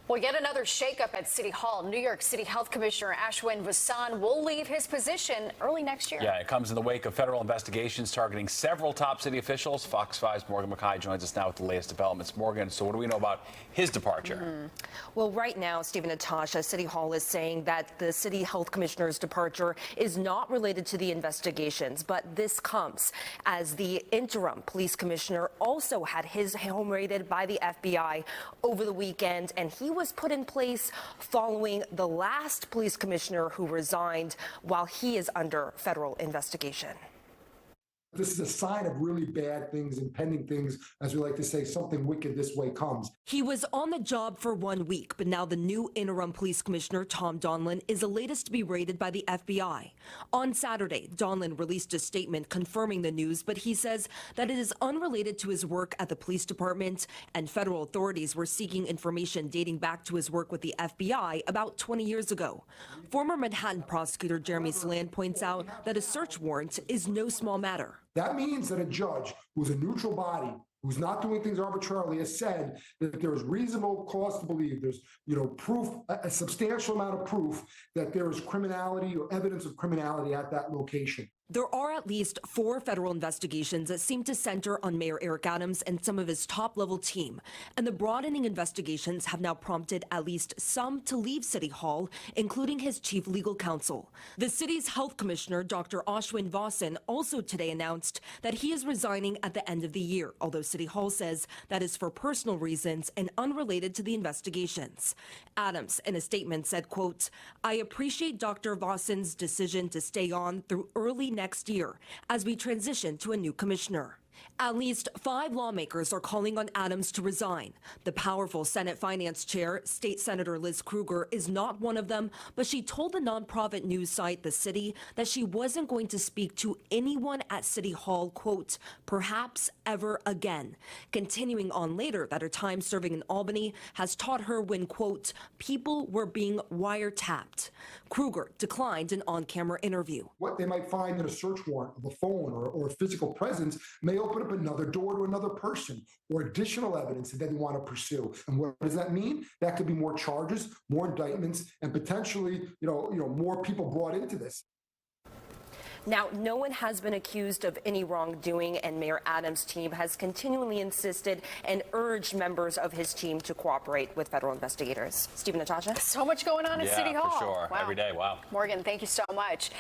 Well, yet another shakeup at City Hall. New York City Health Commissioner Ashwan Vassan will leave his position early next year. Yeah, it comes in the wake of federal investigations targeting several top city officials. Fox 5's Morgan McKay joins us now with the latest developments. Morgan, so what do we know about his departure? Well, right now, Stephen and Natasha, City Hall is saying that the City Health Commissioner's departure is not related to the investigations, but this comes as the interim police commissioner also had his home raided by the FBI over the weekend, and he was put in place following the last police commissioner who resigned while he is under federal investigation. This is a sign of really bad things, impending things, as we like to say, something wicked this way comes. He was on the job for 1 week, but now the new interim police commissioner, Tom Donlon, is the latest to be raided by the FBI. On Saturday, Donlon released a statement confirming the news, but he says that it is unrelated to his work at the police department, and federal authorities were seeking information dating back to his work with the FBI about 20 years ago. Former Manhattan prosecutor Jeremy Sland points out that a search warrant is no small matter. That means that a judge who's a neutral body, who's not doing things arbitrarily, has said that there is reasonable cause to believe, there's proof, a substantial amount of proof that there is criminality or evidence of criminality at that location. There are at least 4 federal investigations that seem to center on Mayor Eric Adams and some of his top-level team. And the broadening investigations have now prompted at least some to leave City Hall, including his chief legal counsel. The city's health commissioner, Dr. Ashwan Vassan, also today announced that he is resigning at the end of the year, although City Hall says that is for personal reasons and unrelated to the investigations. Adams, in a statement, said, quote, "I appreciate Dr. Vassan's decision to stay on through early next year as we transition to a new commissioner." At least 5 lawmakers are calling on Adams to resign. The powerful Senate Finance Chair, State Senator Liz Krueger, is not one of them, but she told the nonprofit news site The City that she wasn't going to speak to anyone at City Hall, quote, "perhaps ever again," continuing on later that her time serving in Albany has taught her when, quote, "people were being wiretapped." Krueger declined an on-camera interview. What they might find in a search warrant of a phone or a physical presence may open up another door to another person or additional evidence that they want to pursue. And what does that mean? That could be more charges, more indictments, and potentially, more people brought into this. Now, no one has been accused of any wrongdoing, and Mayor Adams' team has continually insisted and urged members of his team to cooperate with federal investigators. Stephen, Natasha? So much going on at City Hall. For sure. Wow. Every day. Wow. Morgan, thank you so much.